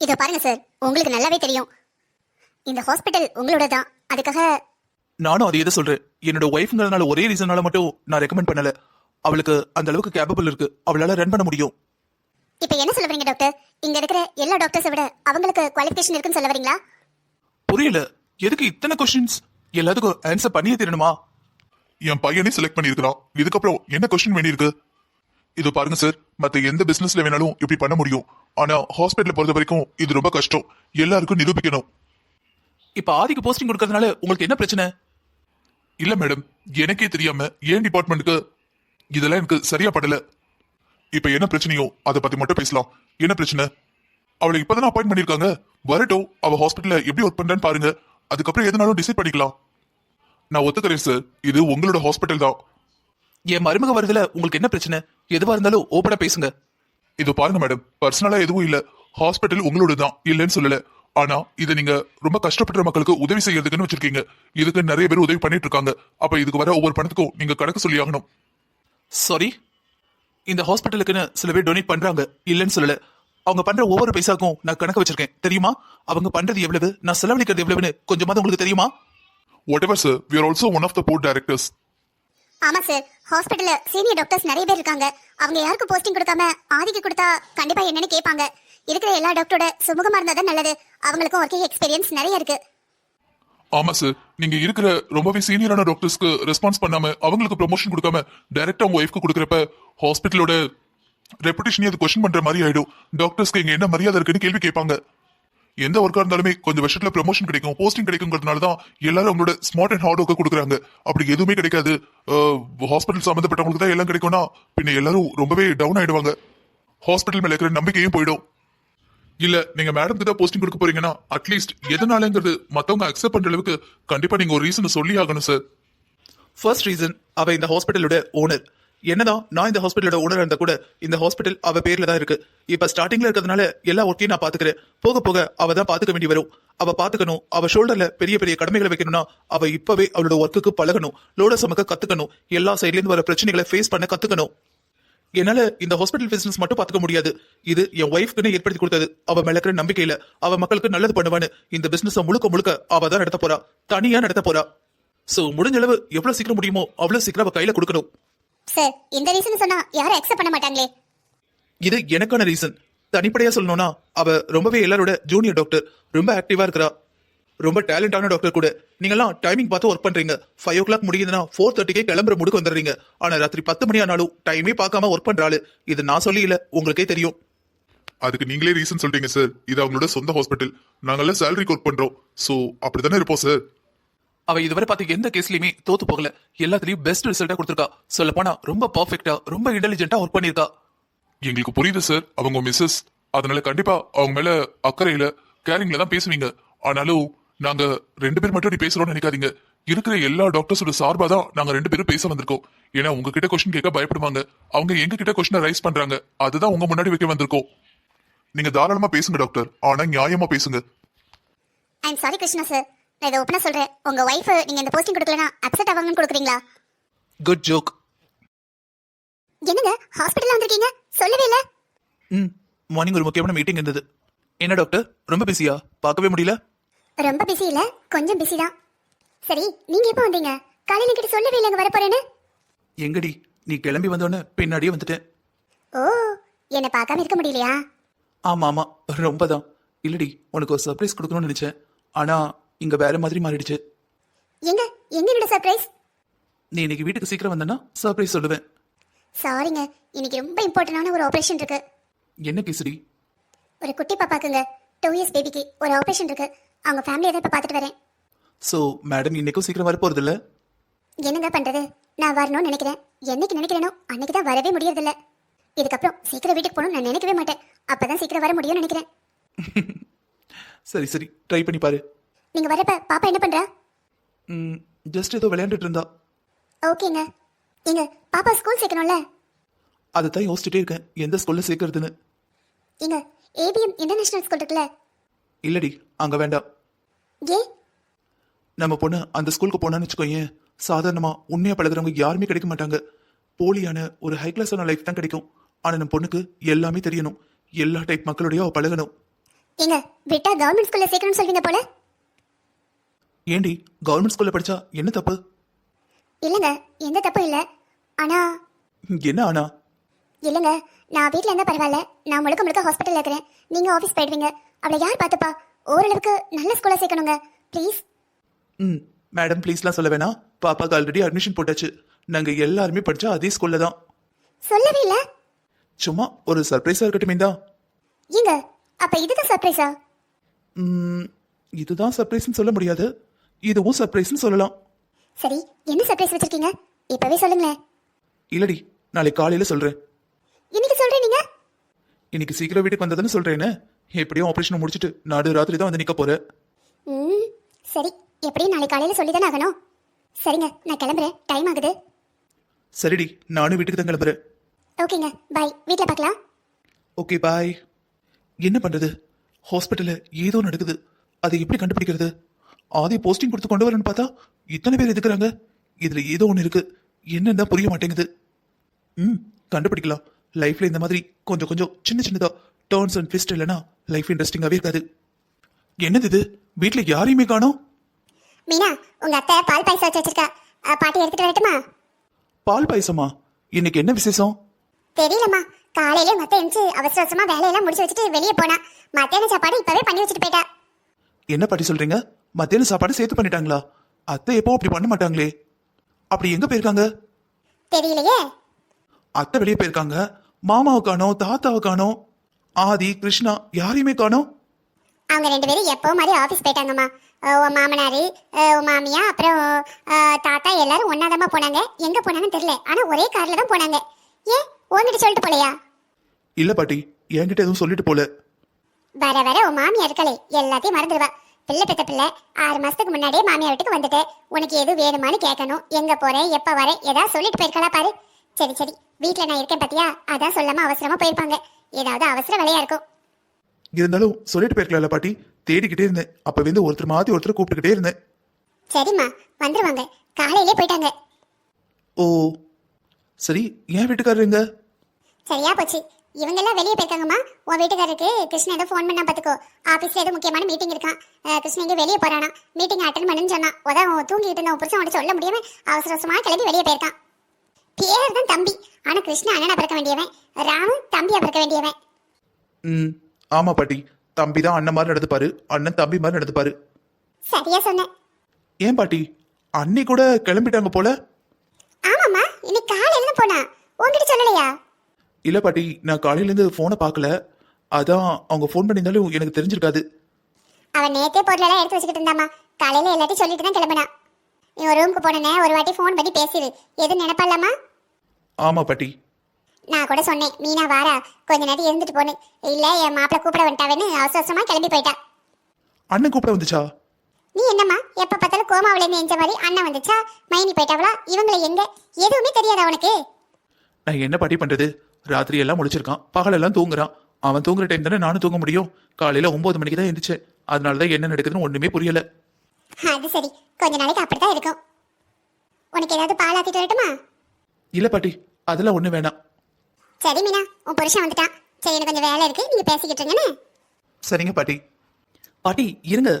இதோ பாருங்க சார், உங்களுக்கு நல்லாவே தெரியும் இந்த ஹாஸ்பிட்டல் உங்களோட தான். அதுக்காக நானும் அதே தான் சொல்றேன். என்னோட ஒய்ஃப்ங்கிறதுனால ஒரே ரீசனால மட்டும் நான் ரெக்கமெண்ட் பண்ணல. அவளுக்கு அந்த அளவுக்கு கேப்பபிள் இருக்கு, அவளால ரன் பண்ண முடியும். இப்ப என்ன சொல்ல வரீங்க டாக்டர்? இங்க இருக்கிற எல்லா டாக்டர்ஸை விட அவங்களுக்கு குவாலிஃபிகேஷன் இருக்குன்னு சொல்ல வரீங்களா? புரியல, எதுக்கு இத்தனை கொஸ்டின்ஸ்? எல்லாத்துக்கும் ஆன்சர் பண்ணியே தரணுமா? என் பையனே செலக்ட் பண்ணிருக்கான், இதுக்கப்புறம் என்ன கொஸ்டின் வேண்டியிருக்கு? இது பாருங்க சார், மத்த எந்த பிசினஸ்ல வேணாலும் இப்படி பண்ண முடியும். ஆனா ஹாஸ்பிட்டல் பொறுத்த வரைக்கும் இது ரொம்ப கஷ்டம். எல்லாருக்கும் நிரூபிக்கணும். இப்ப ஆதிக்கு போஸ்டிங் கொடுக்கறதுனால உங்களுக்கு என்ன பிரச்சனை? இல்ல மேடம், எனக்கே தெரியாம ஏன் டிபார்ட்மெண்ட்டுக்கு இதெல்லாம் எனக்கு சரியா படல. இப்ப என்ன பிரச்சனையோ அதை பத்தி மட்டும் பேசலாம். என்ன பிரச்சனை? அவளை இப்பதானே அப்பாயிண்ட் பண்ணிருக்காங்க. வரட்டும், அவ ஹாஸ்பிட்டல்ல எப்படி ஒர்க் பண்றான்னு பாருங்க. அதுக்கப்புறம் எதுனாலும் டிசைட் பண்ணிக்கலாம். நான் ஒத்துக்கிறேன் சார், இது உங்களோட ஹாஸ்பிட்டல் தான். என் மருமக வருதுல உங்களுக்கு என்ன பிரச்சனை? எதுவா இருந்தாலும் ஓபனா பேசுங்க. இது பாருங்க மேடம், பர்சனலா எதுவும் இல்ல. ஹாஸ்பிட்டல் உங்களோட தான், இல்லன்னு சொல்லல. ஆனா இதை நீங்க ரொம்ப கஷ்டப்படுற மக்களுக்கு உதவி செய்யறதுக்குன்னு வச்சிருக்கீங்க. இதுக்கு நிறைய பேர் உதவி பண்ணிட்டு இருக்காங்க. அப்ப இதுக்கு வர ஒவ்வொரு பணத்துக்கும் நீங்க கணக்கு சொல்லி ஆகணும். சாரி, இந்த ஹாஸ்பிட்டலுக்குன்னு சில பேர் டொனேட் பண்றாங்க, இல்லன்னு சொல்லல. அவங்க பண்ற ஒவ்வொரு பைசாக்கும் நான் கணக்கு வச்சிருக்கேன், தெரியுமா? அவங்க பண்றது எவ்வளவு, நான் செலவழிக்கிறது எவ்வளவுன்னு கொஞ்சமாவது உங்களுக்கு தெரியுமா? Whatever sir, we are also one of the board directors. ஆமா சார், ஹாஸ்பிட்டல்ல சீனியர் டாக்டர்ஸ் நிறைய பேர் இருக்காங்க. அவங்க யாருக்கு போஸ்டிங் கொடுக்காம ஆதிக்கு கொடுத்தா கண்டிப்பா என்னன்னு கேட்பாங்க. இருக்கிற எல்லா டாக்டரோட சுமூகமா இருந்தா தான் நல்லது. அவங்களுக்கும் ஒர்க்கிங் எக்ஸ்பீரியன்ஸ் நிறைய இருக்கு. ஆமா சார், நீங்க இருக்கிற ரொம்பவே சீனியரான டாக்டர்ஸ்க்கு ரெஸ்பான்ஸ் பண்ணாம அவங்களுக்கு ப்ரொமோஷன் கொடுக்காம டைரக்டா உங்க ஒய்ஃப்க்கு கொடுக்கறப்ப ஹாஸ்பிட்டலோட ரெப்புடேஷனே அது கொஸ்டின் பண்ற மாதிரி ஆயிடும். டாக்டர்ஸ்க்கு இங்க என்ன மரியாதை இருக்குன்னு கேள்வி கேட்பாங்க. எந்த ஒர்க்கா இருந்தாலுமே கொஞ்சம் வருஷத்துல ப்ரமோஷன் கிடைக்கும், போஸ்டிங் கிடைக்குங்கிறதுனால தான் எல்லாரும் அவங்களோட ஸ்மார்ட் அண்ட் ஹார்ட் ஒர்க்கை கொடுக்குறாங்க. அப்படி எதுவுமே கிடைக்காது, ஹாஸ்பிட்டல் சம்மந்தப்பட்டவங்களுக்கு தான் எல்லாம் கிடைக்கும்னா பின்ன எல்லாரும் ரொம்பவே டவுன் ஆயிடுவாங்க. ஹாஸ்பிட்டல் மேல இருக்கிற நம்பிக்கையும் போயிடும். இல்ல நீங்க மேடம்க்கு தான் போஸ்டிங் கொடுக்க போறீங்கன்னா அட்லீஸ்ட் எதனாலங்கிறது மத்தவங்க அக்செப்ட் பண்ற அளவுக்கு கண்டிப்பா நீங்க ஒரு ரீசன் சொல்லி ஆகணும் சார். ஃபர்ஸ்ட் ரீசன், அவ இந்த ஹாஸ்பிட்டலோட ஓனர். என்னதான் நான் இந்த ஹாஸ்பிட்டலோட ஓனர் இருந்தா கூட இந்த ஹாஸ்பிட்டல் அவ பேர்ல தான் இருக்கு. இப்ப ஸ்டார்டிங்ல இருக்கிறதுனால எல்லா ஒர்க்கையும் நான் பாத்துக்கிறேன். போக போக அவ தான் பாத்துக்க வேண்டி வரும். அவ பாத்துக்கணும். அவ ஷோல்டர்ல பெரிய பெரிய கடமைகளை வைக்கணும்னா அவ இப்பவே அவளோட ஒர்க்குக்கு பழகணும். லோட சமக்க கத்துக்கணும். எல்லா சைட்ல இருந்து வர பிரச்சனைகளை ஃபேஸ் பண்ண கத்துக்கணும். என்னால இந்த ஹாஸ்பிட்டல் பிசினஸ் மட்டும் பாத்துக்க முடியாது. இது என் ஒய்ஃப்க்குன்னு ஏற்படுத்தி கொடுத்தது. அவ மேல இருக்கிற நம்பிக்கையில அவ மக்களுக்கு நல்லது பண்ணுவான்னு இந்த பிசினஸ் முழுக்க முழுக்க அவ தான் நடத்த போறா, தனியா நடத்த போறா. சோ முடிஞ்ச அளவு எவ்வளவு சீக்கிரம் முடியுமோ அவ்வளவு சீக்கிரம் அவ கையில கொடுக்கணும். சார், இந்த ரீசன் சொன்னா யாரும் அக்செப்ட் பண்ண மாட்டாங்களே. இது எனக்கான ரீசன். தனிப்படையா சொல்லணும்னா அவ ரொம்பவே எல்லாரோட ஜூனியர் டாக்டர், ரொம்ப ஆக்டிவா இருக்கிறா, ரொம்ப டேலண்டான டாக்டர் கூட. நீங்கெல்லாம் டைமிங் பார்த்து ஒர்க் பண்றீங்க. 5 o'clock முடியுதுன்னா 4:30 கிளம்புற முடுக்கு வந்துடுறீங்க. ஆனா ராத்திரி 10 மணி ஆனாலும் டைமே பார்க்காம ஒர்க் பண்றாளு. இது நான் சொல்லி இல்ல, உங்களுக்கே தெரியும். அதுக்கு நீங்களே ரீசன் சொல்றீங்க சார். இது அவங்களோட சொந்த ஹாஸ்பிட்டல், நாங்கெல்லாம் சேலரிக்கு ஒர்க் பண்றோம். சோ அப்படித்தானே இருப்போம் சார். அவ இதுவரை பார்த்து எந்த கேஸ்லயுமே தோத்து போகல. எல்லாத்துலயும் பெஸ்ட் ரிசல்ட்டா கொடுத்துருக்கா. சொல்ல போனா ரொம்ப பர்ஃபெக்டா, ரொம்ப இன்டெலிஜென்ட்டா ஒர்க் பண்ணிருக்கா. எங்களுக்கு புரியுது சார், அவங்க மிஸ்ஸஸ். அதனால கண்டிப்பா அவங்க மேல அக்கறையில கேரிங்ல தான் பேசுவீங்க. ஆனாலும் நாங்க 2 பேர் மட்டும் பேசுறோம்னு நினைக்காதீங்க. இருக்கிற எல்லா டாக்டர்ஸோட சார்பா தான் நாங்க 2 பேரும் பேச வந்திருக்கோம். ஏன்னா உங்ககிட்ட கொஸ்டின் கேட்க பயப்படுவாங்க. அவங்க எங்க கிட்ட கொஸ்டினை ரைஸ் பண்றாங்க. அதுதான் உங்க முன்னாடி வைக்க வந்திருக்கோம். நீங்க தாராளமா பேசுங்க டாக்டர், ஆனா நியாயமா பேசுங்க. ஐ அம் சாரி கிருஷ்ணா சார், நான் இதை ஓப்பனா சொல்றேன். உங்க ஒய்ஃப் நீங்க இந்த போஸ்டிங் கொடுக்கலனா அப்செட் ஆவாங்கன்னு கொடுக்குறீங்களா? Good joke. என்னங்க ஹாஸ்பிட்டல்ல வந்திருக்கீங்க, சொல்லவே இல்ல. மார்னிங் ஒரு முக்கியமான மீட்டிங் இருந்தது. என்ன டாக்டர், ரொம்ப பிஸியா? பார்க்கவே முடியல. ரொம்ப பிஸி இல்ல, கொஞ்சம் பிஸி தான். சரி, நீங்க எப்போ வந்தீங்க? காலையில கிட்ட சொல்லவே இல்லைங்க வர போறேன்னு. எங்கடி, நீ கிளம்பி வந்தோன்னு பின்னாடியே வந்துட்டேன். ஓ, என்ன பார்க்காம இருக்க முடியலையா? ஆமா ஆமா, ரொம்ப தான். இல்லடி, உனக்கு ஒரு சர்ப்ரைஸ் கொடுக்கணும்னு நினைச்சேன். ஆனா இங்க வேற மாதிரி மாறிடுச்சு. எங்க எங்க என்னோட சர்ப்ரைஸ்? நீ இன்னைக்கு வீட்டுக்கு சீக்கிரம் வந்தனா சர்ப்ரைஸ் சொல்லுவேன். சாரிங்க, இன்னைக்கு ரொம்ப இம்பார்ட்டன்டான ஒரு ஆபரேஷன் இருக்கு. என்ன கிசுடி? ஒரு குட்டி பாப்பாக்குங்க, 2 years பேபிக்கு ஒரு ஆபரேஷன் இருக்கு. அவங்க ஃபேமிலியை தான் இப்ப பார்த்துட்டு வரேன். சோ மேடம் இன்னைக்கும் சீக்கிரம் வர போறது இல்ல? என்னங்க பண்றது, நான் வரணும்னு நினைக்கிறேன். என்னைக்கு நினைக்கிறேனோ அன்னைக்கு தான் வரவே முடியறதில்ல. இதுக்கப்புறம் சீக்கிரம் வீட்டுக்கு போகணும்னு நான் நினைக்கவே மாட்டேன். அப்பதான் சீக்கிரம் வர முடியும்னு நினைக்கிறேன். சரி சரி, ட்ரை பண்ணி பாரு. நீங்க வரப்ப பாப்பா என்ன பண்றா? ஜஸ்ட் ஏதோ விளையாண்டுட்டு இருந்தா. ஓகேங்க. நீங்க பாப்பா ஸ்கூல் சேர்க்கணும்ல? அதுதான் யோசிச்சுட்டே இருக்கேன், எந்த ஸ்கூல்ல சேர்க்கறதுன்னு. நீங்க ஏபிஎம் இன்டர்நேஷனல் ஸ்கூல் இருக்குல்ல? இல்லடி, அங்க வேண்டாம். ஏ? நம்ம பொண்ணு அந்த ஸ்கூலுக்கு போனான்னு வச்சுக்கோங்க, சாதாரணமா உண்மையா பழகுறவங்க யாருமே கிடைக்க மாட்டாங்க. போலியான ஒரு ஹை கிளாஸான லைஃப் தான் கிடைக்கும். ஆனா நம்ம பொண்ணுக்கு எல்லாமே தெரியணும். எல்லா டைப் மக்களோடய அவ பழகணும். ஏங்க விட்டா கவர்மெண்ட் ஸ்கூல்ல சேர்க்கணும்னு சொல்வீங்க போல. ஏண்டி கவர்மெண்ட் ஸ்கூல்ல படிச்சா என்ன தப்பு? இல்லைங்க, எந்த தப்பும் இல்லை. ஆனா என்ன ஆனா? இல்லைங்க, நான் வீட்டில் இருந்தால் பரவாயில்ல. நான் முழுக்க முழுக்க ஹாஸ்பிட்டலில் இருக்கிறேன். நீங்கள் ஆஃபீஸ் போயிடுவீங்க. அவளை யார் பார்த்துப்பா? ஓரளவுக்கு நல்ல ஸ்கூலில் சேர்க்கணுங்க ப்ளீஸ். மேடம் ப்ளீஸ்லாம் சொல்ல வேணாம். பாப்பாக்கு ஆல்ரெடி அட்மிஷன் போட்டாச்சு. நாங்க எல்லாருமே படிச்சா அதே ஸ்கூல்ல தான். சொல்லவே இல்லை. சும்மா ஒரு சர்ப்ரைஸா இருக்கட்டுமே தான். ஏங்க அப்போ இதுதான் சர்ப்ரைஸா? இதுதான் சர்ப்ரைஸ்னு சொல்ல முடியாது, இதுவும் சர்ப்ரைஸ்னு சொல்லலாம். சரி, என்ன சர்ப்ரைஸ் வச்சிருக்கீங்க? இப்பவே சொல்லுங்களேன். இல்லடி, நாளைக்கு காலையில சொல்றேன். இன்னைக்கு சொல்றேன் நீங்க? இன்னைக்கு சீக்கிரம் வீட்டுக்கு வந்ததுன்னு சொல்றேன்னு. எப்படியும் ஆபரேஷன் முடிச்சிட்டு நாடு ராத்திரி தான் வந்து நிக்க போறேன். சரி, எப்படியும் நாளைக்கு காலையில சொல்லி தானே ஆகணும். சரிங்க, நான் கிளம்புறேன், டைம் ஆகுது. சரிடி, நானும் வீட்டுக்கு தான் கிளம்புறேன். ஓகேங்க, பாய், வீட்டில் பார்க்கலாம். Okay bye. என்ன பண்றது, ஹாஸ்பிட்டல்ல ஏதோ நடக்குது. அதை எப்படி கண்டுபிடிக்கிறது? ஆதி போஸ்டிங் கொடுத்து கொண்டு வரேன்னு பார்த்தா இத்தனை பேர் எதுக்குறாங்க. இதுல ஏதோ ஒன்று இருக்கு, என்னன்னு தான் புரிய மாட்டேங்குது. கண்டுபிடிக்கலாம். லைஃப்ல இந்த மாதிரி கொஞ்சம் கொஞ்சம் சின்ன சின்னதா டர்ன்ஸ் அண்ட் ட்விஸ்ட் இல்லைன்னா லைஃப் இன்ட்ரெஸ்டிங்காவே இருக்காது. என்னது இது, வீட்டுல யாரையுமே காணோம். மீனா, உங்க அத்தை பால் பாயசம் வச்சு வச்சிருக்கா. பாட்டி எடுத்துட்டு வரட்டுமா? பால் பாயசமா? இன்னைக்கு என்ன விசேஷம்? தெரியலம்மா, காலையில உங்க அத்தை எழுந்து அவசர அவசரமா வேலையெல்லாம் முடிச்சு வச்சுட்டு வெளியே போனா. மத்தியான சாப்பாடு இப்பவே பண்ணி வச்சுட்டு போயிட்டா. என்ன பாட்டி சொல்றீங்க? மத்தியான சாப்பாடு சேர்த்து பண்ணிட்டாங்களா? அத்தை எப்போ அப்படி பண்ண மாட்டாங்களே. அப்படி எங்க போயிருக்காங்க? தெரியலையே. அத்தை வெளியே போயிருக்காங்க, மாமாவை காணோம், தாத்தாவை காணோம், ஆதி கிருஷ்ணா யாரையுமே காணோம். அவங்க ரெண்டு பேரும் எப்போ மாதிரி ஆஃபீஸ் போயிட்டாங்கம்மா. உன் மாமனாரு, உன் மாமியா, அப்புறம் தாத்தா எல்லாரும் ஒன்னாதாம்மா போனாங்க. எங்க போனாங்கன்னு தெரியல, ஆனா ஒரே கார்ல தான் போனாங்க. ஏன் உங்ககிட்ட சொல்லிட்டு போலையா? இல்ல பாட்டி, என்கிட்ட எதுவும் சொல்லிட்டு போல. வர வர உன் மாமியா இருக்காளே, எல்லாத்தையும் மறந்துடுவா. பிள்ளை பெத்த பிள்ளை 6 மாசத்துக்கு முன்னாடியே மாமியா வீட்டுக்கு வந்துட்டு உனக்கு எது வேணுமான்னு கேட்கணும். எங்க போறேன், எப்ப வரேன், ஏதாவது சொல்லிட்டு போயிருக்கா பாரு. சரி சரி, வீட்டுல நான் இருக்கேன் பாத்தியா, அதான் சொல்லாம அவசரமா போயிருப்பாங்க. ஏதாவது அவசர வேலையா இருக்கும். இருந்தாலும் சொல்லிட்டு போயிருக்கல பாட்டி. தேடிக்கிட்டே இருந்தேன், அப்ப வந்து ஒருத்தர் மாத்தி ஒருத்தர் கூப்பிட்டுக்கிட்டே இருந்தேன். சரிம்மா, வந்துருவாங்க, காலையிலே போயிட்டாங்க. ஓ சரி, ஏன் வீட்டுக்காரருங்க? சரியா போச்சு, இவங்க எல்லாம் வெளியே போயிருக்காங்கம்மா. உன் வீட்டுக்காரருக்கு கிருஷ்ணன் ஏதோ ஃபோன் பண்ணா பாத்துக்கோ. ஆபீஸ்ல ஏதோ முக்கியமான மீட்டிங் இருக்கான். கிருஷ்ணன் எங்க வெளியே போறானா, மீட்டிங் அட்டன் பண்ணுன்னு சொன்னா. உதான் தூங்கிட்டு இருந்த புருஷன் அவன்கிட்ட சொல்ல முடியாம அவசர அவசரமா கிளம்பி வெளியே போயிருக்கான். பேர் தான் தம்பி, ஆனா கிருஷ்ணன் அண்ணனா பிறக்க வேண்டியவன், ராமு தம்பியா பிறக்க வேண்டியவன். ஆமா பாட்டி, தம்பி தான் அண்ணன் மாதிரி நடந்துப்பாரு, அண்ணன் தம்பி மாதிரி நடந்துப்பாரு. சரியா சொன்னேன். ஏன் பாட்டி, அண்ணி கூட கிளம்பிட்டாங்க போல. ஆமாம்மா, இன்னைக்கு காலையில தான் போனா. உன்கிட்ட சொல்லலையா? இல்ல பாட்டி, நான் காலையில இருந்து போனை பார்க்கல. அதான் அவங்க ஃபோன் பண்ணியிருந்தாலும் எனக்கு தெரிஞ்சிருக்காது. அவன் நேத்தே பொருளெல்லாம் எடுத்து வச்சுக்கிட்டு இருந்தாமா. காலையில எல்லாத்தையும் சொல்லிட்டு தான் கிளம்பினா. நீ ஒரு ரூமுக்கு போனே, ஒரு வாட்டி ஃபோன் பண்ணி பேசிடு. எது நினைப்பலாமா? ஆமா பாட்டி. நான் கூட சொன்னேன், மீனா வாரா, கொஞ்ச நேரம் இருந்துட்டு போனு. இல்ல என் மாப்பிள்ள கூப்பிட வந்துட்டாவேன்னு அவசர அவசரமா கிளம்பி போயிட்டா. அண்ணன் கூப்பிட வந்துச்சா? நீ என்னம்மா எப்ப பார்த்தாலும் கோமாவில இருந்து எஞ்ச மாதிரி அண்ணன் வந்துச்சா, மைனி போயிட்டாவளா, இவங்களை எங்க, எதுவுமே தெரியாதா உனக்கு? நான் என்ன பாட்டி பண்றது, ராத்திரி எல்லாம் முடிச்சிருக்கான், பகலெல்லாம் தூங்குறான். அவன் தூங்குற டைம் தானே நானும் தூங்க முடியும். காலையில 9 மணிக்கு தான் எந்திரிச்சேன். அதனாலதான் என்ன நடக்குதுன்னு ஒண்ணுமே புரியல. அது சரி, கொஞ்ச நாளைக்கு அப்படித்தான் இருக்கும். உனக்கு ஏதாவது பால் ஆத்திட்டு வரட்டுமா? இல்ல பாட்டி, அதெல்லாம் ஒண்ணு வேணாம். சரி மீனா, உன் புருஷன் வந்துட்டான். சரி, எனக்கு கொஞ்சம் வேலை இருக்கு, நீங்க பேசிக்கிட்டு இருங்கன்னு. சரிங்க பாட்டி. பாட்டி இருங்க.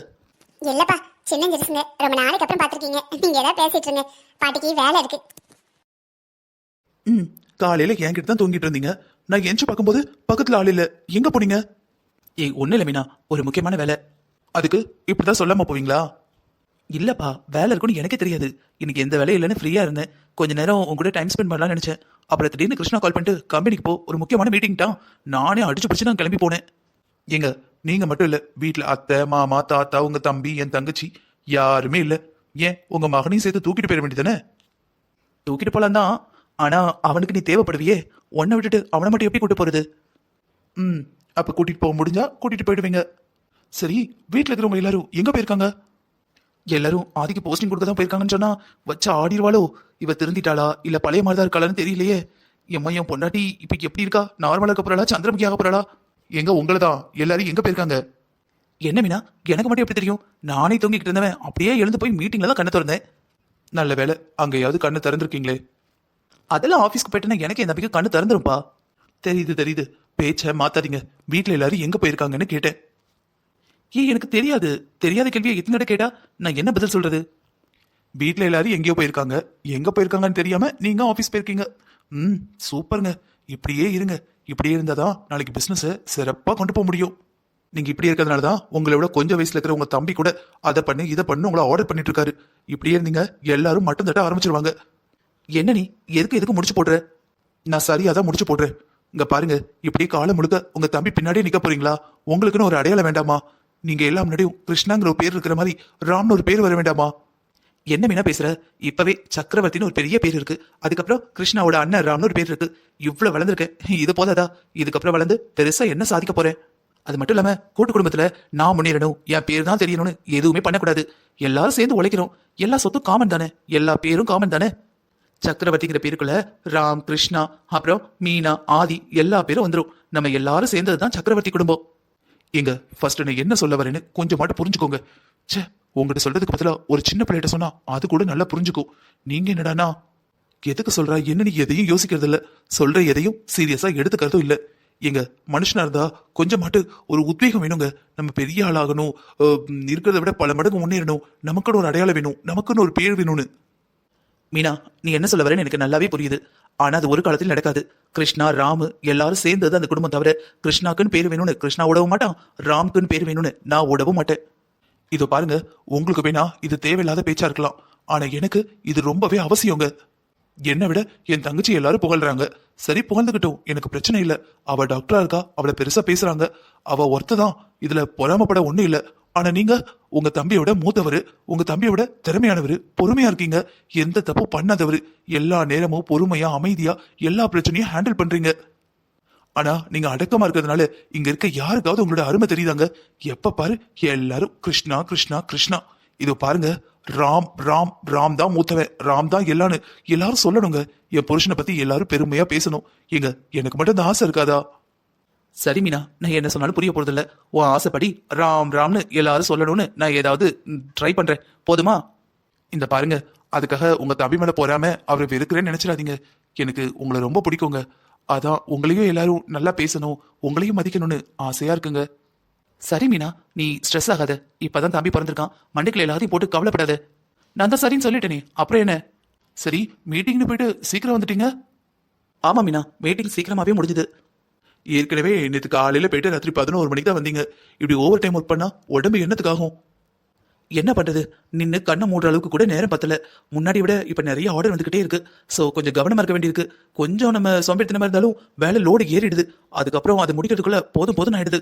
இல்லப்பா, சின்ன சிறுசுங்க, ரொம்ப நாளைக்கு அப்புறம் பாத்திருக்கீங்க. நீங்க ஏதாவது பேசிட்டு இருங்க, பாட்டிக்கு வேலை இருக்கு. காலையில என்கிட்ட தான் தூங்கிட்டு இருந்தீங்க. நான் எஞ்சி பார்க்கும்போது பக்கத்துல ஆள் இல்ல. எங்க போனீங்க? ஒண்ணு இல்ல மீனா, ஒரு முக்கியமான வேலை. அதுக்கு இப்படிதான் சொல்லாம போவீங்களா? இல்லப்பா, வேலை இருக்குன்னு எனக்கே தெரியாது. இன்னைக்கு எந்த வேலையும் இல்லைன்னு ஃப்ரீயா இருந்தேன். கொஞ்ச நேரம் உங்க கூட டைம் ஸ்பெண்ட் பண்ணலாம்னு நினைச்சேன். அப்புறம் திடீர்னு கிருஷ்ணா கால் பண்ணிட்டு கம்பெனிக்கு போ, ஒரு முக்கியமான மீட்டிங் தான். நானே அடிச்சு பிடிச்சு நான் கிளம்பி போனேன். எங்க நீங்க மட்டும் இல்ல, வீட்டுல அத்தை, மாமா, தாத்தா, உங்க தம்பி, என் தங்கச்சி யாருமே இல்ல. ஏன் உங்க மகனையும் சேர்த்து தூக்கிட்டு போயிட வேண்டியதானே? தூக்கிட்டு போலாம் தான், ஆனா அவனுக்கு நீ தேவைப்படுவியே. உன்னை விட்டுட்டு அவனை மட்டும் எப்படி கூட்டு போறது? அப்ப கூட்டிட்டு போக முடிஞ்சா கூட்டிட்டு போயிடுவீங்க. சரி, வீட்டுல இருக்கிறவங்க எல்லாரும் எங்க போயிருக்காங்க? எல்லாரும் ஆதிக்கு போஸ்டிங் கொடுக்க தான் போயிருக்காங்கன்னு சொன்னா வச்சா ஆடிடுவாளோ. இவ திருந்திட்டாளா இல்ல பழைய மாதிரி தான் இருக்காளான்னு தெரியலையே. என் பொண்டாட்டி இப்ப எப்படி இருக்கா? நார்மலா இருக்க போறாளா, சந்திரமுகி ஆக போறாளா? எங்க உங்களை தான் எல்லாரும் எங்க போயிருக்காங்க? என்ன மீனா, எனக்கு மட்டும் எப்படி தெரியும்? நானே தூங்கிக்கிட்டு இருந்தவன் அப்படியே எழுந்து போய் மீட்டிங்ல தான் கண்ணை திறந்தேன். நல்ல வேலை, அங்கேயாவது கண்ணு திறந்திருக்கீங்களே. அதெல்லாம் ஆபீஸ்க்கு போயிட்டேன்னா எனக்கு என் தம்பிக்கு கண்ணு திறந்துருப்பா. தெரியுது தெரியுது, பேச்ச மாத்தாதீங்க. வீட்டுல எல்லாரும் எங்க போயிருக்காங்கன்னு கேட்டேன். எனக்கு தெரியாது. தெரியாத கேள்வியை எத்தனை தடவை கேட்டா நான் என்ன பதில் சொல்றது? வீட்ல எல்லாரும் எங்கேயோ போயிருக்காங்க. எங்க போயிருக்காங்கன்னு தெரியாம நீங்க ஆபீஸ் போயிருக்கீங்க. சூப்பருங்க. இப்படியே இருங்க. இப்படியே இருந்தாதான் நாளைக்கு பிசினஸ் சிறப்பா கொண்டு போக முடியும். நீங்க இப்படி இருக்கிறதுனால தான் உங்களை விட கொஞ்சம் வயசுல இருக்கிற உங்க தம்பி கூட அதை பண்ணு இதை பண்ணு உங்களை ஆர்டர் பண்ணிட்டு இருக்காரு. இப்படியே இருந்தீங்க எல்லாரும் மட்டும் தட்ட ஆரம்பிச்சிருவாங்க. என்ன நீ எதுக்கு முடிச்சு போடுற? நான் சரியா தான் முடிச்சு போடுறேன். இங்க பாருங்க, இப்படியே காலம் முழுக்க உங்க தம்பி பின்னாடியே நிக்க போறீங்களா? உங்களுக்குன்னு ஒரு அடையாளம் வேண்டாமா? நீங்க எல்லாம் முன்னாடியும் கிருஷ்ணாங்கிற ஒரு பேர் இருக்கிற மாதிரி ராம்னு ஒரு பேர் வர வேண்டாமா? என்ன மீனா பேசுற? இப்பவே சக்கரவர்த்தின்னு ஒரு பெரிய பேர் இருக்கு. அதுக்கப்புறம் கிருஷ்ணாவோட அண்ணன் ராம்னு ஒரு பேர் இருக்கு. இவ்வளவு வளர்ந்துருக்கேன், இது போதாதா? இதுக்கப்புறம் வளர்ந்து பெருசா என்ன சாதிக்க போறேன்? அது மட்டும் இல்லாம கூட்டு குடும்பத்துல நான் முன்னேறணும், என் பேர் தான் தெரியணும்னு எதுவுமே பண்ணக்கூடாது. எல்லாரும் சேர்ந்து உழைக்கிறோம். எல்லா சொத்தும் காமன் தானே, எல்லா பேரும் காமன் தானே. சக்கரவர்த்திங்கிற பேருக்குள்ள ராம், கிருஷ்ணா, அப்புறம் மீனா, ஆதி எல்லா பேரும் வந்துரும். நம்ம எல்லாரும் சேர்ந்ததுதான் சக்கரவர்த்தி குடும்பம். எங்க ஃபர்ஸ்ட் நான் என்ன சொல்ல வரேன்னு கொஞ்சம் மட்டும் புரிஞ்சுக்கோங்க. ச்சே, உங்ககிட்ட சொல்றதுக்கு பதிலா ஒரு சின்ன பிள்ளைகிட்ட சொன்னா அது கூட நல்லா புரிஞ்சுக்கும். நீங்க என்னடானா எதுக்கு சொல்ற என்னன்னு எதையும் யோசிக்கிறது இல்ல, சொல்ற எதையும் சீரியஸா எடுத்துக்கிறதும் இல்ல. எங்க மனுஷனா இருந்தா கொஞ்சமாட்டு ஒரு உத்வேகம் வேணுங்க. நம்ம பெரிய ஆளாகணும், இருக்கிறத விட பல மடங்கு முன்னேறணும், நமக்குன்னு ஒரு அடையாளம் வேணும், நமக்குன்னு ஒரு பேர் வேணும்னு. மீனா, நீ என்ன சொல்ல வரேன்னு எனக்கு நல்லாவே புரியுது. ஆனா அது ஒரு காலத்தில் நடக்காது. கிருஷ்ணா, ராமு எல்லாரும் சேர்ந்தது அந்த குடும்பம் தவிர கிருஷ்ணாக்குன்னு பேர் வேணும்னு கிருஷ்ணா ஓடவும் மாட்டான், ராம்க்குன்னு பேர் வேணும்னு நான் ஓடவும் மாட்டேன். இதோ பாருங்க, உங்களுக்கு வேணா இது தேவையில்லாத பேச்சா இருக்கலாம், ஆனா எனக்கு இது ரொம்பவே அவசியங்க. என்னை விட என் தங்கச்சி எல்லாரும் புகழ்றாங்க. சரி, புகழ்ந்துகிட்டோம், எனக்கு பிரச்சனை இல்ல. அவ டாக்டரா இருக்கா, அவளை பெருசா பேசுறாங்க, அவ ஒருத்ததான், இதுல பொறாமப்பட ஒண்ணும் இல்ல. ஆனா நீங்க உங்க தம்பியோட மூத்தவரு, உங்க தம்பியோட திறமையானவரு, பொறுமையா இருக்கீங்க, எந்த தப்பு பண்ணாதவரு, எல்லா நேரமும் பொறுமையா அமைதியா எல்லா பிரச்சனையும் ஹேண்டில் பண்றீங்க. ஆனா நீங்க அடக்கமா இருக்கிறதுனால இங்க இருக்க யாருக்காவது உங்களோட அருமை தெரியுதாங்க? எப்ப பாரு எல்லாரும் கிருஷ்ணா கிருஷ்ணா கிருஷ்ணா. இதோ பாருங்க, ராம் ராம் ராம் தான் மூத்தவன், ராம் தான் எல்லான்னு எல்லாரும் சொல்லணுங்க. என் புருஷனை பத்தி எல்லாரும் பெருமையா பேசணும். எங்க எனக்கு மட்டும் இந்த ஆசை இருக்காதா? சரி மீனா, நான் என்ன சொன்னாலும் புரிய போறதில்ல. உன் ஆசைப்படி ராம் ராம்னு எல்லாரும் சொல்லணும்னு நான் ஏதாவது ட்ரை பண்றேன், போதுமா? இந்த பாருங்க, அதுக்காக உங்க தம்பி மேல போறாம அவரை வெறுக்கிறேன்னு நினைச்சிடாதீங்க. எனக்கு உங்களை ரொம்ப பிடிக்குங்க. அதான் உங்களையும் எல்லாரும் நல்லா பேசணும், உங்களையும் மதிக்கணும்னு ஆசையா இருக்குங்க. சரி மீனா, நீ ஸ்ட்ரெஸ் ஆகாத. இப்பதான் தம்பி பிறந்திருக்கான், மண்டைக்குள்ள எல்லாத்தையும் போட்டு கவலைப்படாத. நான் தான் சரின்னு சொல்லிட்டேனே, அப்புறம் என்ன? சரி, மீட்டிங்னு போயிட்டு சீக்கிரம் வந்துட்டீங்க? ஆமா மீனா, மீட்டிங் சீக்கிரமாவே முடிஞ்சுது. ஏற்கனவே நேற்று காலையில போயிட்டு ராத்திரி 11 மணிக்கு தான் வந்தீங்க. இப்படி ஓவர் டைம் ஒர்க் பண்ணா உடம்பு என்னத்துக்காகும்? என்ன பண்றது, நின்று கண்ணை மூடுற அளவுக்கு கூட நேரம் பத்தல. முன்னாடி விட இப்ப நிறைய ஆர்டர் வந்துகிட்டே இருக்கு. ஸோ கொஞ்சம் கவனமா இருக்க வேண்டியிருக்கு. கொஞ்சம் நம்ம சோம்பேறித்தனமா இருந்தாலும் வேலை லோடு ஏறிடுது. அதுக்கப்புறம் அது முடிக்கிறதுக்குள்ள போதும் போதும் ஆயிடுது.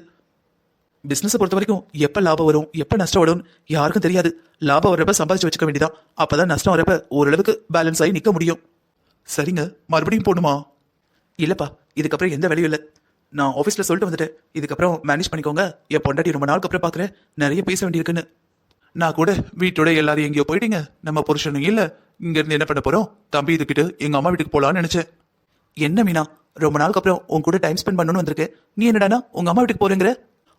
பிசினஸ் பொறுத்த வரைக்கும் எப்ப லாபம் வரும் எப்ப நஷ்டம் வரும் யாருக்கும் தெரியாது. லாபம் வர்றப்ப சம்பாதிச்சு வச்சுக்க வேண்டியதான். அப்பதான் நஷ்டம் வரப்ப ஓரளவுக்கு பேலன்ஸ் ஆகி நிக்க முடியும். சரிங்க, மறுபடியும் போகணுமா? இல்லப்பா, இதுக்கப்புறம் எந்த வேலையும் இல்லை. நான் ஆஃபீஸ்ல சொல்லிட்டு வந்துட்டேன். இதுக்கப்புறம் மேனேஜ் பண்ணிக்கோங்க. என் பொண்டாட்டி ரொம்ப நாளுக்கு அப்புறம் பாக்குறேன், நிறைய பேச வேண்டியிருக்குன்னு. நான் கூட வீட்டோட எல்லாரும் எங்கேயோ போயிட்டீங்க, நம்ம புருஷனும் இல்ல, இங்க இருந்து என்ன பண்ண போறோம், தம்பி இதுக்கிட்டு எங்க அம்மா வீட்டுக்கு போலான்னு நினைச்சேன். என்ன மீனா, ரொம்ப நாளுக்கு அப்புறம் உன் கூட டைம் ஸ்பெண்ட் பண்ணணும்னு வந்திருக்கேன், நீ என்னடானா உங்க அம்மா வீட்டுக்கு போறேங்கிற?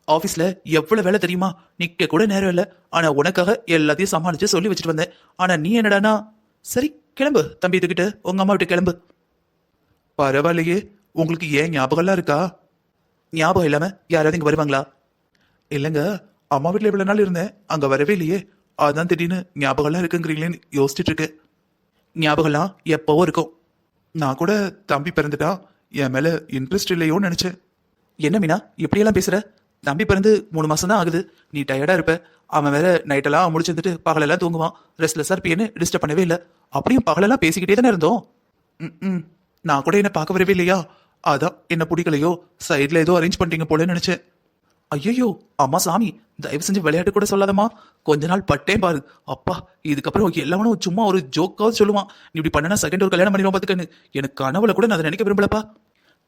ஆஃபீஸ்ல எவ்வளவு வேலை தெரியுமா, நிக்க கூட நேரம் இல்லை. ஆனா உனக்காக எல்லாத்தையும் சமாளிச்சு சொல்லி வச்சுட்டு வந்தேன். ஆனா நீ என்னடானா, சரி கிளம்பு, தம்பி இதுக்கிட்டு உங்க அம்மா வீட்டுக்கு கிளம்பு. பரவாயில்லையே, உங்களுக்கு ஏன் ஞாபகம்லாம் இருக்கா? ஞாபகம் இல்லாம யாராவது இங்க வருவாங்களா? இல்லைங்க, அம்மா வீட்டில் இவ்வளவு நாள் இருந்தேன், அங்க வரவே இல்லையே. அதான் திடீர்னு ஞாபகம்லாம் இருக்குங்கிறீங்களேன்னு யோசிச்சுட்டு இருக்கேன். ஞாபகம்லாம் எப்பவோ இருக்கும். நான் கூட தம்பி பிறந்துட்டா என் மேல இன்ட்ரெஸ்ட் இல்லையோன்னு நினைச்சேன். என்ன மீனா இப்படியெல்லாம் பேசுற? தம்பி பிறந்து 3 மாசம் தான் ஆகுது, நீ டயர்டா இருப்ப. அவன் வேற நைட்டெல்லாம் முடிச்சுட்டு பகலெல்லாம் தூங்குவான், ரெஸ்ட்லெஸ்ஸா இருப்பியன்னு டிஸ்டர்ப் பண்ணவே இல்லை. அப்படியும் பகலெல்லாம் பேசிக்கிட்டே தானே இருந்தோம். நான் கூட என்ன பார்க்க வரவே இல்லையா? அதான் என்ன பிடிக்கலையோ, சைட்ல ஏதோ அரேஞ்ச் பண்ணிட்டீங்க போலன்னு நினைச்சேன். ஐயோ அம்மா சாமி, தயவு செஞ்சு விளையாட்டு கூட சொல்லாதம்மா. கொஞ்ச நாள் பட்டே பாரு. அப்பா, இதுக்கப்புறம் எல்லாவனும் சும்மா ஒரு ஜோக்காவது சொல்லுவான், நீ இப்படி பண்ணனா செகண்ட் ஒரு கல்யாணம் பண்ணிடுவோம் பாத்துக்கன்னு. எனக்கு கனவுல கூட நான் அதை நினைக்க விரும்பலப்பா.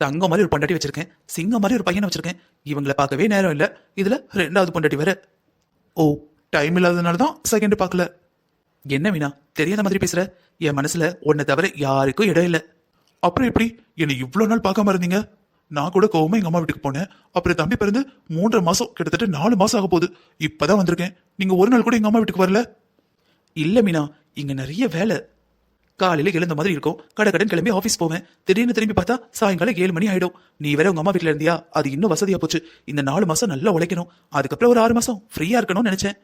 தங்கம் மாதிரி ஒரு பொண்டாட்டி வச்சிருக்கேன், சிங்கம் மாதிரி ஒரு பையனை வச்சிருக்கேன். இவங்களை பார்க்கவே நேரம் இல்லை, இதுல 2வது பொண்டாட்டி வேற. ஓ, டைம் இல்லாததுனாலதான் செகண்ட் பார்க்கல. என்ன மீனா தெரியாத மாதிரி பேசுற? என் மனசுல உன்னை தவிர யாருக்கும் இடம் இல்லை. அப்புறம் எப்படி என்னை இவ்வளவு நாள் பார்க்காம இருந்தீங்க? நான் கூட கோவமா எங்க அம்மா வீட்டுக்கு போனேன். அப்புறம் தம்பி பிறந்து 3.5 மாசம், கிட்டத்தட்ட 4 மாசம் ஆக போகுது. இப்பதான் வந்திருக்கேன். நீங்க ஒரு நாள் கூட எங்க அம்மா வீட்டுக்கு வரல? இல்ல மீனா, இங்க நிறைய வேலை. காலையில எழுந்த மாதிரி இருக்கும், கடன் கிளம்பி ஆபீஸ் போவேன். திடீர்னு திரும்பி பார்த்தா சாயங்காலம் 7 மணி ஆயிடும். நீ வேற உங்க அம்மா வீட்டுல இருந்தியா, அது இன்னும் வசதியா போச்சு. இந்த 4 மாசம் நல்லா உழைக்கணும், அதுக்கப்புறம் ஒரு 6 மாசம் ஃப்ரீயா இருக்கணும்னு நினைச்சேன்.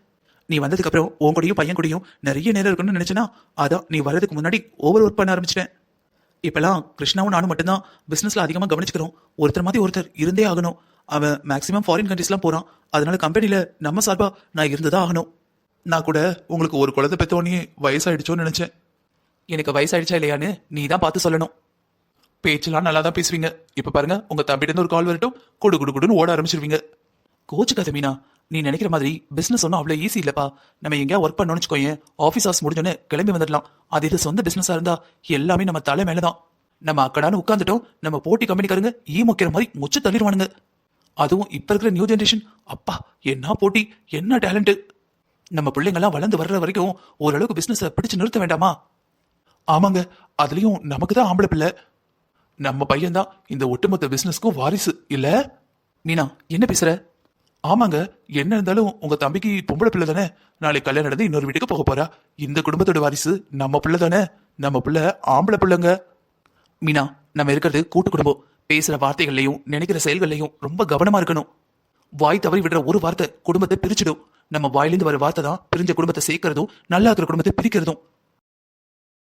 நீ வந்ததுக்கு அப்புறம் உன் கூடயும் பையன் கூடயும் நிறைய நேரம் இருக்கணும்னு நினைச்சேனா, அதான் நீ வர்றதுக்கு முன்னாடி ஓவர் ஒர்க் பண்ண ஆரம்பிச்சிட்டேன். இப்பெல்லாம் கிருஷ்ணாவும் நானும் மட்டும்தான் பிசினஸ்ல அதிகமா கவனிச்சுக்கிறோம். ஒருத்தர் மாதிரி ஒருத்தர் இருந்தே ஆகணும். அவன் மேக்சிமம் ஃபாரின் கண்ட்ரீஸ்லாம் போறான். அதனால கம்பெனில நம்ம சார்பா நான் இருந்துதான் ஆகணும். நான் கூட உங்களுக்கு ஒரு குழந்தை பெத்தோடனே வயசாயிடுச்சோன்னு நினைச்சேன். எனக்கு வயசாயிடுச்சா இல்லையான்னு நீ தான் பார்த்து சொல்லணும். பேச்செல்லாம் நல்லா தான் பேசுவீங்க. இப்ப பாருங்க, உங்க தம்பிட்ட இருந்து ஒரு கால் வரட்டும், குடு குடு குடுன்னு ஓட ஆரம்பிச்சிருவீங்க. கோச்சுக்காத மீனா, நீ நினைக்கிற மாதிரி பிசினஸ் ஒன்றும் அவ்வளோ ஈஸி இல்லப்பா. நம்ம எங்கேயா ஒர்க் பண்ணணும்னு வச்சுக்கோயேன், ஆஃபீஸ் ஹவர்ஸ் முடிஞ்சோன்னு கிளம்பி வந்துடலாம். அது இது சொந்த பிசினஸா இருந்தா எல்லாமே நம்ம தலை மேலதான். நம்ம அக்கடான்னு உட்காந்துட்டோம், நம்ம போட்டி கம்பெனிக்காரங்க முக்கிற மாதிரி முச்சு தள்ளிடுவானுங்க. அதுவும் இப்ப இருக்கிற நியூ ஜெனரேஷன், அப்பா என்ன போட்டி, என்ன டேலண்ட். நம்ம பிள்ளைங்கெல்லாம் வளர்ந்து வர்ற வரைக்கும் ஓரளவுக்கு பிசினஸை பிடிச்சு நிறுத்த வேண்டாமா? ஆமாங்க, அதுலயும் நமக்கு தான் ஆம்பளை பிள்ளை. நம்ம பையன் தான் இந்த ஒட்டுமொத்த பிசினஸ்க்கும் வாரிசு இல்ல? மீனா என்ன பேசுற? ஆமாங்க, என்ன இருந்தாலும் உங்க தம்பிக்கு பொம்பளை பிள்ளை தானே. நாளைக்கு கல்யாணம் நடந்து இன்னொரு வீட்டுக்கு போக போறா. இந்த குடும்பத்தோட வாரிசு நம்ம பிள்ளை தானே. நம்ம பிள்ளை ஆம்பளை பிள்ளைங்க. மீனா, நம்ம இருக்கிறது கூட்டு குடும்பம். பேசுற வார்த்தைகள்லையும் நினைக்கிற செயல்கள்லையும் ரொம்ப கவனமா இருக்கணும். வாய் தவறி விடுற ஒரு வார்த்தை குடும்பத்தை பிரிச்சிடும். நம்ம வாயிலிருந்து வர வார்த்தை தான் பிரிஞ்ச குடும்பத்தை சேர்க்கறதும் நல்லா இருக்கிற குடும்பத்தை பிரிக்கிறதும்.